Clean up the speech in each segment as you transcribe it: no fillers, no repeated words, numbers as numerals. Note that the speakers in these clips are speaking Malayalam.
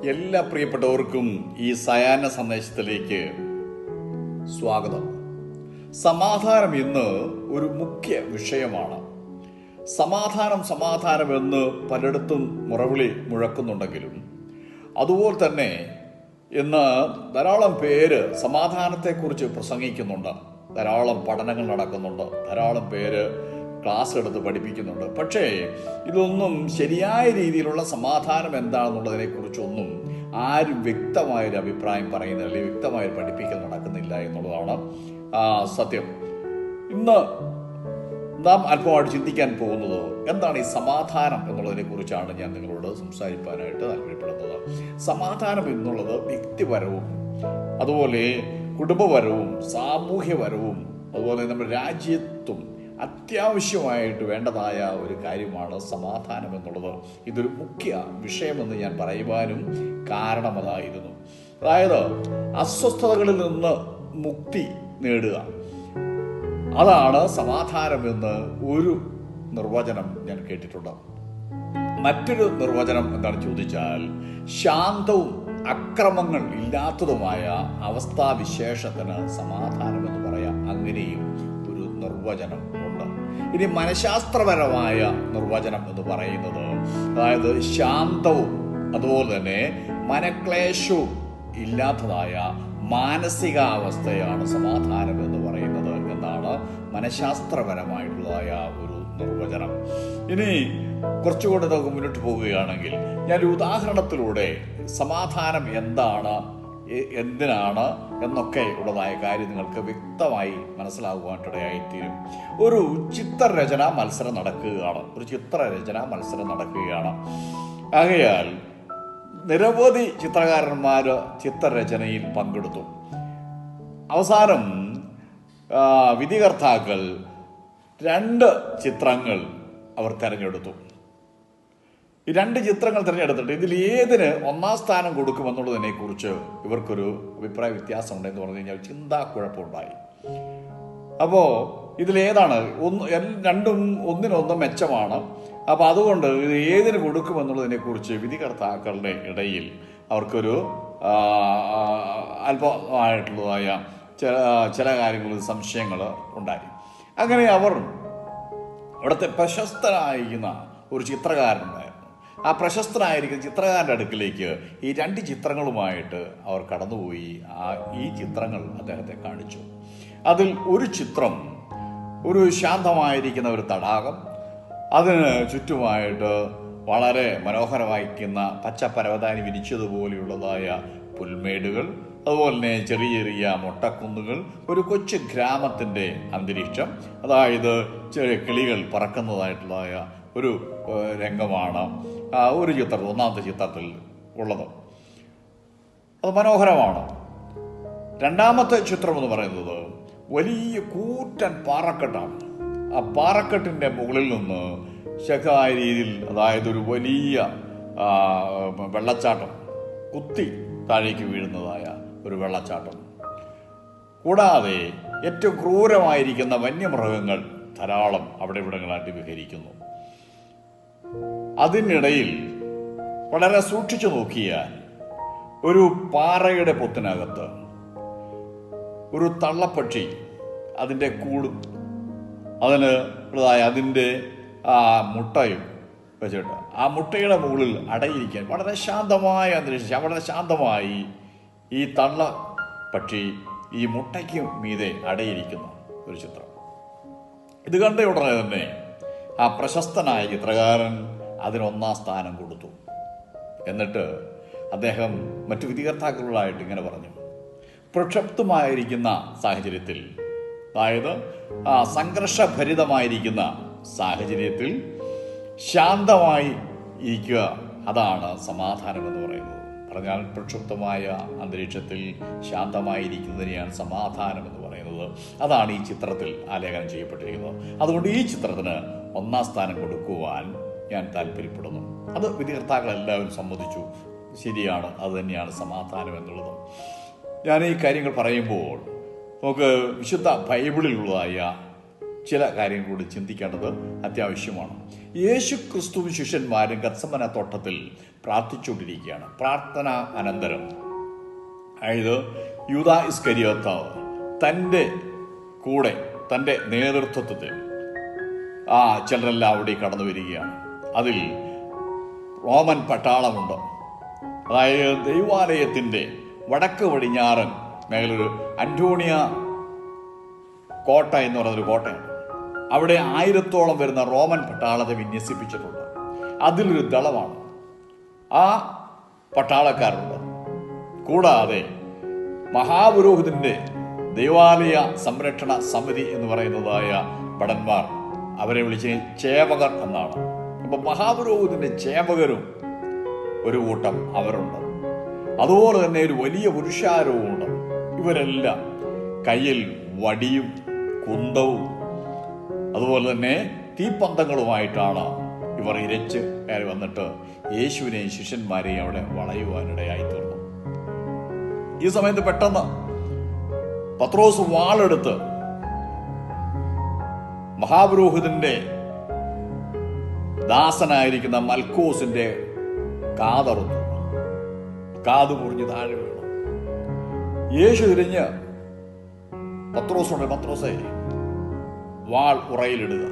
എല്ലാ പ്രിയപ്പെട്ടവർക്കും ഈ സായാഹ്ന സന്ദേശത്തിലേക്ക് സ്വാഗതം. സമാധാനം ഇന്ന് ഒരു മുഖ്യ വിഷയമാണ്. സമാധാനം എന്ന് പലയിടത്തും മുറവിളി മുഴക്കുന്നുണ്ടെങ്കിലും അതുപോലെ തന്നെ ഇന്ന് ധാരാളം പേര് സമാധാനത്തെക്കുറിച്ച് പ്രസംഗിക്കുന്നുണ്ട്, ധാരാളം പഠനങ്ങൾ നടക്കുന്നുണ്ട്, ധാരാളം പേര് ക്ലാസ് എടുത്ത് പഠിപ്പിക്കുന്നുണ്ട്. പക്ഷേ ഇതൊന്നും ശരിയായ രീതിയിലുള്ള സമാധാനം എന്താണെന്നുള്ളതിനെ കുറിച്ചൊന്നും ആരും വ്യക്തമായൊരു അഭിപ്രായം പറയുന്നില്ല, അല്ലെങ്കിൽ വ്യക്തമായൊരു പഠിപ്പിക്കൽ നടക്കുന്നില്ല എന്നുള്ളതാണ് സത്യം. ഇന്ന് നാം അല്പമായിട്ട് ചിന്തിക്കാൻ പോകുന്നത് എന്താണ് ഈ സമാധാനം എന്നുള്ളതിനെ കുറിച്ചാണ് ഞാൻ നിങ്ങളോട് സംസാരിക്കാനായിട്ട് താല്പര്യപ്പെടുന്നത്. സമാധാനം എന്നുള്ളത് വ്യക്തിപരവും അതുപോലെ കുടുംബപരവും സാമൂഹ്യപരവും അതുപോലെ നമ്മുടെ രാജ്യത്തും അത്യാവശ്യമായിട്ട് വേണ്ടതായ ഒരു കാര്യമാണ് സമാധാനം എന്നുള്ളത്. ഇതൊരു മുഖ്യ വിഷയമെന്ന് ഞാൻ പറയുവാനും കാരണം അതായിരുന്നു. അതായത് അസ്വസ്ഥതകളിൽ നിന്ന് മുക്തി നേടുക, അതാണ് സമാധാനമെന്ന് ഒരു നിർവചനം ഞാൻ കേട്ടിട്ടുണ്ട്. മറ്റൊരു നിർവചനം എന്താണെന്ന് ചോദിച്ചാൽ ശാന്തവും അക്രമങ്ങൾ ഇല്ലാത്തതുമായ അവസ്ഥാവിശേഷത്തിന് സമാധാനം എന്ന് പറയാം. അങ്ങനെയും ഒരു നിർവചനം ഉണ്ട്. ഇനി മനഃശാസ്ത്രപരമായ നിർവചനം എന്ന് പറയുന്നത്, അതായത് ശാന്തവും അതുപോലെ തന്നെ മനക്ലേശവും ഇല്ലാത്തതായ മാനസികാവസ്ഥയാണ് സമാധാനം എന്ന് പറയുന്നത് എന്നാണ് മനഃശാസ്ത്രപരമായിട്ടുള്ളതായ ഒരു നിർവചനം. ഇനി കുറച്ചുകൂടെ നമുക്ക് മുന്നോട്ട് പോവുകയാണെങ്കിൽ ഞാനൊരു ഉദാഹരണത്തിലൂടെ സമാധാനം എന്താണ്, എന്തിനാണ് എന്നൊക്കെ ഉള്ളതായ കാര്യം നിങ്ങൾക്ക് വ്യക്തമായി മനസ്സിലാകുവാനിടയായിത്തീരും. ഒരു ചിത്രരചനാ മത്സരം നടക്കുകയാണ്. ആകയാൽ നിരവധി ചിത്രകാരന്മാർ ചിത്രരചനയിൽ പങ്കെടുത്തു. അവസാനം വിധികർത്താക്കൾ 2 ചിത്രങ്ങൾ അവർ തിരഞ്ഞെടുത്തു. ഈ 2 ചിത്രങ്ങൾ തിരഞ്ഞെടുത്തിട്ട് ഇതിൽ ഏതിന് 1ാം സ്ഥാനം കൊടുക്കുമെന്നുള്ളതിനെ കുറിച്ച് ഇവർക്കൊരു അഭിപ്രായ വ്യത്യാസം ഉണ്ടെന്ന് പറഞ്ഞു കഴിഞ്ഞാൽ ചിന്താക്കുഴപ്പമുണ്ടായി. അപ്പോൾ ഇതിലേതാണ് രണ്ടും ഒന്നിനൊന്ന് മെച്ചമാണ്. അപ്പോൾ അതുകൊണ്ട് ഇത് ഏതിന് കൊടുക്കുമെന്നുള്ളതിനെ കുറിച്ച് വിധികർത്താക്കളുടെ ഇടയിൽ അവർക്കൊരു അല്പമായിട്ടുള്ളതായ ചില കാര്യങ്ങളിൽ സംശയങ്ങൾ ഉണ്ടായി. അങ്ങനെ അവർ അവിടുത്തെ പ്രശസ്തനായിരിക്കുന്ന ഒരു ചിത്രകാരനുണ്ടായിരുന്നു. ആ പ്രശസ്തനായിരിക്കുന്ന ചിത്രകാരൻ്റെ അടുക്കിലേക്ക് ഈ 2 ചിത്രങ്ങളുമായിട്ട് അവർ കടന്നുപോയി. ഈ ചിത്രങ്ങൾ അദ്ദേഹത്തെ കാണിച്ചു. അതിൽ ഒരു ചിത്രം ഒരു ശാന്തമായിരിക്കുന്ന ഒരു തടാകം, അതിന് ചുറ്റുമായിട്ട് വളരെ മനോഹരമായിരിക്കുന്ന പച്ച പരവതാനി വിരിച്ചതുപോലെയുള്ളതായ പുൽമേടുകൾ, അതുപോലെ തന്നെ ചെറിയ ചെറിയ മൊട്ടക്കുന്നുകൾ, ഒരു കൊച്ചു ഗ്രാമത്തിൻ്റെ അന്തരീക്ഷം, അതായത് ചെറിയ കിളികൾ പറക്കുന്നതായിട്ടുള്ളതായ ഒരു രംഗമാണ് ഒരു ചിത്രത്തിൽ, 1ാമത്തെ ചിത്രത്തിൽ ഉള്ളത്. അത് മനോഹരമാണ്. 2ാമത്തെ ചിത്രം എന്ന് പറയുന്നത് വലിയ കൂറ്റൻ പാറക്കെട്ടാണ്. ആ പാറക്കെട്ടിൻ്റെ മുകളിൽ നിന്ന് ശക്തമായ രീതിയിൽ, അതായത് ഒരു വലിയ വെള്ളച്ചാട്ടം, കുത്തി താഴേക്ക് വീഴുന്നതായ ഒരു വെള്ളച്ചാട്ടം. കൂടാതെ ഏറ്റവും ക്രൂരമായിരിക്കുന്ന വന്യമൃഗങ്ങൾ ധാരാളം അവിടെ ഇവിടങ്ങളായിട്ട് വിഹരിക്കുന്നു. അതിനിടയിൽ വളരെ സൂക്ഷിച്ചു നോക്കിയാൽ ഒരു പാറയുടെ പൊത്തിനകത്ത് ഒരു തള്ളപ്പക്ഷി അതിൻ്റെ കൂടും അതിൻ്റെ മുട്ടയും വെച്ചിട്ട് ആ മുട്ടയുടെ മുകളിൽ അടയിരിക്കാൻ വളരെ ശാന്തമായ അന്തരീക്ഷം, വളരെ ശാന്തമായി ഈ തള്ളപ്പക്ഷി ഈ മുട്ടയ്ക്ക് മീതെ അടയിരിക്കുന്ന ഒരു ചിത്രം. ഇത് കണ്ട ഉടനെ തന്നെ ആ പ്രശസ്തനായ ചിത്രകാരൻ അതിന് 1ാം സ്ഥാനം കൊടുത്തു. എന്നിട്ട് അദ്ദേഹം മറ്റു വിധികർത്താക്കളായിട്ട് ഇങ്ങനെ പറഞ്ഞു, പ്രക്ഷുബ്ധമായിരിക്കുന്ന സാഹചര്യത്തിൽ, അതായത് സംഘർഷഭരിതമായിരിക്കുന്ന സാഹചര്യത്തിൽ ശാന്തമായി ഇരിക്കുക, അതാണ് സമാധാനം എന്ന് പറയുന്നത്. പറഞ്ഞാൽ പ്രക്ഷുബ്ധമായ അന്തരീക്ഷത്തിൽ ശാന്തമായിരിക്കുന്നതിനെയാണ് സമാധാനം എന്ന് പറയുന്നത്. അതാണ് ഈ ചിത്രത്തിൽ ആലേഖനം ചെയ്യപ്പെട്ടിരിക്കുന്നത്. അതുകൊണ്ട് ഈ ചിത്രത്തിന് 1ാം സ്ഥാനം കൊടുക്കുവാൻ ഞാൻ താല്പര്യപ്പെടുന്നു. അത് വിധികർത്താക്കളെല്ലാവരും സമ്മതിച്ചു. ശരിയാണ്, അത് തന്നെയാണ് സമാധാനം എന്നുള്ളത്. ഞാൻ ഈ കാര്യങ്ങൾ പറയുമ്പോൾ നമുക്ക് വിശുദ്ധ ബൈബിളിലുള്ളതായ ചില കാര്യങ്ങൾ കൂടി ചിന്തിക്കേണ്ടത് അത്യാവശ്യമാണ്. യേശു ക്രിസ്തുവും ശിഷ്യന്മാരും ഗത്സമന തോട്ടത്തിൽ പ്രാർത്ഥിച്ചുകൊണ്ടിരിക്കുകയാണ്. പ്രാർത്ഥന അനന്തരം, അതായത് യൂദാ ഇസ്കരിയോത്താവ് തൻ്റെ കൂടെ, തൻ്റെ നേതൃത്വത്തിൽ ചിലരെല്ലാം അവിടെ കടന്നു വരികയാണ്. അതിൽ റോമൻ പട്ടാളമുണ്ട്. അതായത് ദൈവാലയത്തിൻ്റെ വടക്ക് പടിഞ്ഞാറൻ മേഖലൊരു അന്റോണിയ കോട്ട എന്ന് പറയുന്നൊരു കോട്ടയാണ്. അവിടെ 1000-ഓളം വരുന്ന റോമൻ പട്ടാളത്തെ വിന്യസിപ്പിച്ചിട്ടുണ്ട്. അതിലൊരു ദളമാണ്, ആ പട്ടാളക്കാരുണ്ട്. കൂടാതെ മഹാപുരോഹിതന്റെ ദൈവാലയ സംരക്ഷണ സമിതി എന്ന് പറയുന്നതായ ഭടന്മാർ, അവരെ വിളിച്ച് ചേവകർ എന്നാണ്. അപ്പൊ മഹാപുരോഹിതന്റെ ചേവകരും ഒരു കൂട്ടം അവരുണ്ട്. അതുപോലെ തന്നെ ഒരു വലിയ പുരുഷാരവുമുണ്ട്. ഇവരെല്ലാം കയ്യിൽ വടിയും കുന്തവും അതുപോലെ തന്നെ തീപ്പന്തങ്ങളുമായിട്ടാണ് ഇവർ ഇരച്ച് കയറി വന്നിട്ട് യേശുവിനെയും ശിഷ്യന്മാരെയും അവിടെ വളയുവാനിടയായി തീർന്നു. ഈ സമയത്ത് പെട്ടെന്ന് പത്രോസ് വാളെടുത്ത് മഹാപുരോഹിതന്റെ ദാസനായിരിക്കുന്ന മൽക്കോസിന്റെ കാതറുന്നു. കാത് മുറിഞ്ഞ് താഴെ വീണു. യേശു തിരിഞ്ഞ് പത്രോസോട്, പത്രോസേ, വാൾ ഉറയിലിടുക,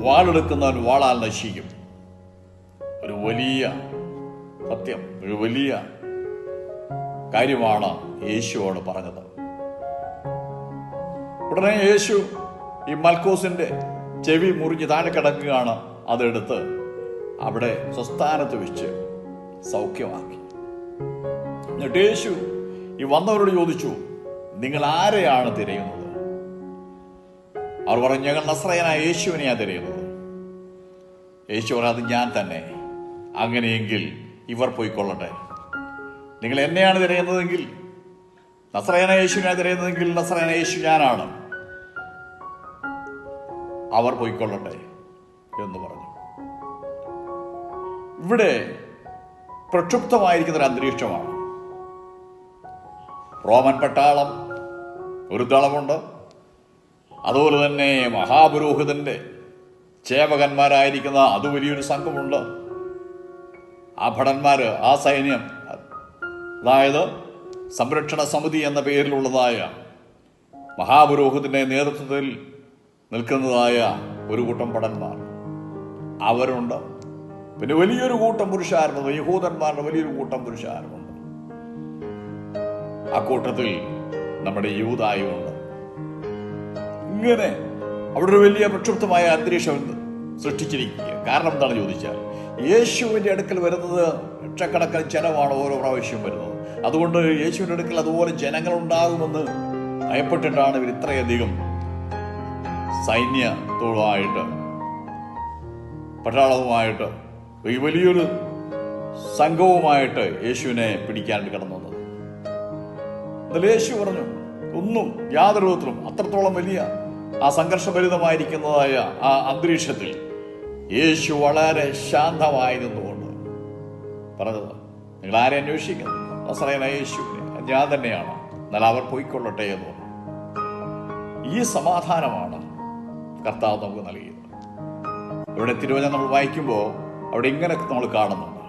വാളെടുക്കുന്നവൻ വാളാൽ നശിക്കും. ഒരു വലിയ സത്യം, ഒരു വലിയ കാര്യമാണ് യേശുവോട് പറഞ്ഞത്. ഉടനെ യേശു ഈ മൽക്കോസിന്റെ ചെവി മുറിഞ്ഞ് താഴെ കിടക്കുകയാണ്. അതെടുത്ത് അവിടെ സ്വസ്ഥാനത്ത് വെച്ച് സൗഖ്യമാക്കി. എന്നിട്ട് യേശു ഈ വന്നവരോട് ചോദിച്ചു, നിങ്ങൾ ആരെയാണ് തിരയുന്നത്? അവർ പറഞ്ഞു, ഞങ്ങൾ നസ്രയനായ യേശുവിനെയാണ് തിരയുന്നത്. യേശു പറഞ്ഞു, അത് ഞാൻ തന്നെ. അങ്ങനെയെങ്കിൽ ഇവർ പോയിക്കൊള്ളട്ടെ. നിങ്ങൾ എന്നെയാണ് തിരയുന്നതെങ്കിൽ, നസ്രയനായ യേശുവിനെ തിരയുന്നതെങ്കിൽ നസ്രയനായ യേശു ഞാനാണ്. അവർ പോയിക്കൊള്ളട്ടെ എന്ന് പറഞ്ഞു. ഇവിടെ പ്രക്ഷുബ്ധമായിരിക്കുന്ന ഒരു അന്തരീക്ഷമാണ്. റോമൻ പട്ടാളം ഒരു ദളമുണ്ട്. അതുപോലെ തന്നെ മഹാപുരോഹിതന്റെ ചേവകന്മാരായിരിക്കുന്ന അത് വലിയൊരു സംഘമുണ്ട്. ആ ഭടന്മാര്, ആ സൈന്യം, അതായത് സംരക്ഷണ സമിതി എന്ന പേരിലുള്ളതായ മഹാപുരോഹിതന്റെ നേതൃത്വത്തിൽ നിൽക്കുന്നതായ ഒരു കൂട്ടം ഭടന്മാർ അവരുണ്ട്. പിന്നെ വലിയൊരു കൂട്ടം പുരുഷാരമുണ്ട്, യഹൂദന്മാരുടെ വലിയൊരു കൂട്ടം പുരുഷാരമുണ്ട്. ആ കൂട്ടത്തിൽ നമ്മുടെ യൂദായുമുണ്ട്. ഇങ്ങനെ അവിടെ ഒരു വലിയ പ്രക്ഷുബ്ധമായ അന്തരീക്ഷം സൃഷ്ടിച്ചിരിക്കുക. കാരണം എന്താണ് ചോദിച്ചാൽ, യേശുവിന്റെ അടുക്കൽ വരുന്നത് ലക്ഷക്കണക്കിന് ജനമാണ് ഓരോ പ്രാവശ്യം വരുന്നത്. അതുകൊണ്ട് യേശുവിന്റെ അടുക്കൽ അതുപോലെ ജനങ്ങൾ ഉണ്ടാകുമെന്ന് ഭയപ്പെട്ടിട്ടാണ് ഇവർ ഇത്രയധികം സൈന്യത്തോടുമായിട്ട്, പട്ടാളവുമായിട്ട്, ഈ വലിയൊരു സംഘവുമായിട്ട് യേശുവിനെ പിടിക്കാനായിട്ട് കടന്നു വന്നത്. എന്നാൽ യേശു പറഞ്ഞു, ഒന്നും യാതൊരു വിധത്തിലും, അത്രത്തോളം വലിയ ആ സംഘർഷഭരിതമായിരിക്കുന്നതായ ആ അന്തരീക്ഷത്തിൽ യേശു വളരെ ശാന്തമായി നിന്നുകൊണ്ട് പറഞ്ഞത്, നിങ്ങൾ ആരെ അന്വേഷിക്കുന്നു? നസ്രയനായ യേശുവിനെ, ഞാൻ തന്നെയാണ്. എന്നാൽ അവർ പോയിക്കൊള്ളട്ടെ എന്ന് പറഞ്ഞു. ഈ സമാധാനമാണ് കർത്താവ് നമുക്ക് നൽകിയത്. ഇവിടെ തിരുവചനം നമ്മൾ വായിക്കുമ്പോൾ അവിടെ ഇങ്ങനെ നമ്മൾ കാണുന്നുണ്ട്.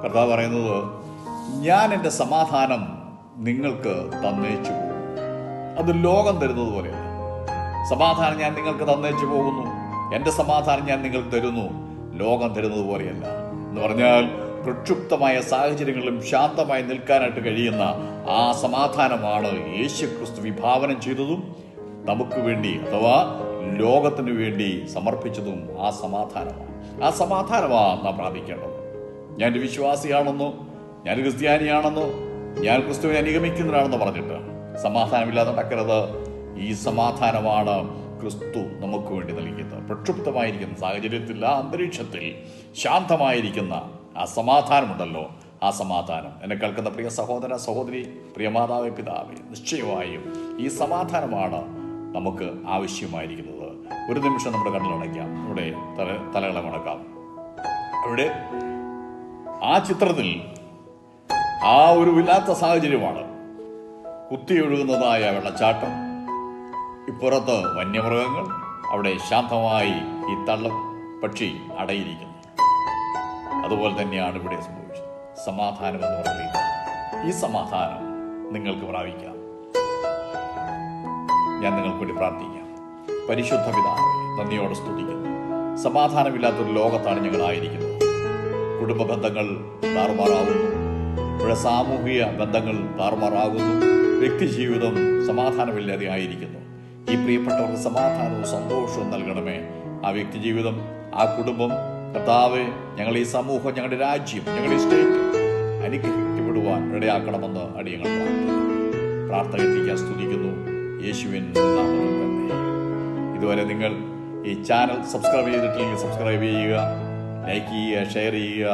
കർത്താവ് പറയുന്നത്, ഞാൻ എൻ്റെ സമാധാനം നിങ്ങൾക്ക് തന്നേച്ചു പോകും. അത് ലോകം തരുന്നത് പോലെയല്ല. സമാധാനം ഞാൻ നിങ്ങൾക്ക് തന്നേച്ചു പോകുന്നു, എൻ്റെ സമാധാനം ഞാൻ നിങ്ങൾക്ക് തരുന്നു, ലോകം തരുന്നത് പോലെയല്ല എന്ന് പറഞ്ഞാൽ, പ്രക്ഷുബ്ധമായ സാഹചര്യങ്ങളിലും ശാന്തമായി നിൽക്കാനായിട്ട് കഴിയുന്ന ആ സമാധാനമാണ് യേശു ക്രിസ്തു വിഭാവനം ചെയ്തതും നമുക്ക് വേണ്ടി, അഥവാ ലോകത്തിന് വേണ്ടി സമർപ്പിച്ചതും ആ സമാധാനമാണ്. ആ സമാധാനമാണ് നാം പ്രാപിക്കേണ്ടത്. ഞാൻ വിശ്വാസിയാണെന്നോ, ഞാൻ ക്രിസ്ത്യാനിയാണെന്നോ, ഞാൻ ക്രിസ്തുവിനെ അനുഗമിക്കുന്നവരാണെന്ന് പറഞ്ഞിട്ട് സമാധാനമില്ലാതെ നടക്കരുത്. ഈ സമാധാനമാണ് ക്രിസ്തു നമുക്ക് വേണ്ടി നൽകിയത്. പ്രക്ഷുബ്ധമായിരിക്കുന്ന സാഹചര്യത്തിൽ, ആ അന്തരീക്ഷത്തിൽ ശാന്തമായിരിക്കുന്ന ആ സമാധാനമുണ്ടല്ലോ, ആ സമാധാനം എന്നെ കേൾക്കുന്ന പ്രിയ സഹോദര സഹോദരി, പ്രിയ മാതാവേ, പിതാവേ, നിശ്ചയമായും ഈ സമാധാനമാണ് നമുക്ക് ആവശ്യമായിരിക്കുന്നത്. ഒരു നിമിഷം നമ്മുടെ കണ്ണിലടയ്ക്കാം, നമ്മുടെ തലകളെ മടക്കാം. അവിടെ ആ ചിത്രത്തിൽ ആ ഒരു ഇല്ലാത്ത സാഹചര്യമാണ്. കുത്തിയൊഴുകുന്നതായ വെള്ളച്ചാട്ടം, ഇപ്പുറത്ത് വന്യമൃഗങ്ങൾ, അവിടെ ശാന്തമായി ഈ തള്ളപ്പക്ഷി അടയിരിക്കുന്നു. അതുപോലെ തന്നെയാണ് ഇവിടെ സംഭവിച്ചത്. സമാധാനം എന്ന് പറയുന്നത് ഈ സമാധാനം നിങ്ങൾക്ക് പ്രാപിക്കാം. ഞാൻ നിങ്ങൾക്ക് വേണ്ടി പ്രാർത്ഥിക്കാം. പരിശുദ്ധ പിതാവേ, നന്ദിയോടെ സ്തുതിക്കുന്നു. സമാധാനമില്ലാത്തൊരു ലോകത്താണ് ഞങ്ങളായിരിക്കുന്നത്. കുടുംബ ബന്ധങ്ങൾ താറുമാറാകുന്നു, ഇവിടെ സാമൂഹിക ബന്ധങ്ങൾ താറുമാറാകുന്നു, വ്യക്തിജീവിതം സമാധാനമില്ലാതെ ആയിരിക്കുന്നു. ഈ പ്രിയപ്പെട്ടവർക്ക് സമാധാനവും സന്തോഷവും നൽകണമേ. ആ വ്യക്തിജീവിതം, ആ കുടുംബം, കർത്താവേ, ഞങ്ങൾ ഈ സമൂഹം, ഞങ്ങളുടെ രാജ്യം, ഞങ്ങളുടെ സ്റ്റേറ്റ് അനുഗ്രഹിക്കപ്പെടുവാൻ ഇടയാക്കണമെന്ന് അടിയങ്ങൾ പ്രാർത്ഥന എത്തിക്കാൻ സ്തുതിക്കുന്നു. യേശുവിൻ നാമത്തിൽ തന്നെ. ഇതുവരെ നിങ്ങൾ ഈ ചാനൽ സബ്സ്ക്രൈബ് ചെയ്തിട്ടില്ലെങ്കിൽ സബ്സ്ക്രൈബ് ചെയ്യുക, ലൈക്ക് ചെയ്യുക, ഷെയർ ചെയ്യുക.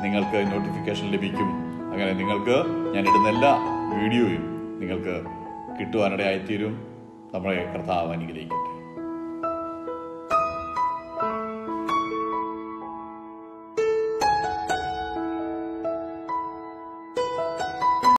നിങ്ങൾക്ക് നോട്ടിഫിക്കേഷൻ ലഭിക്കും. അങ്ങനെ നിങ്ങൾക്ക് ഞാൻ ഇടുന്ന എല്ലാ വീഡിയോയും നിങ്ങൾക്ക് കിട്ടുവാനിടയായിത്തീരും. നമ്മളെ കർത്താവ് അനുഗ്രഹിക്കട്ടെ.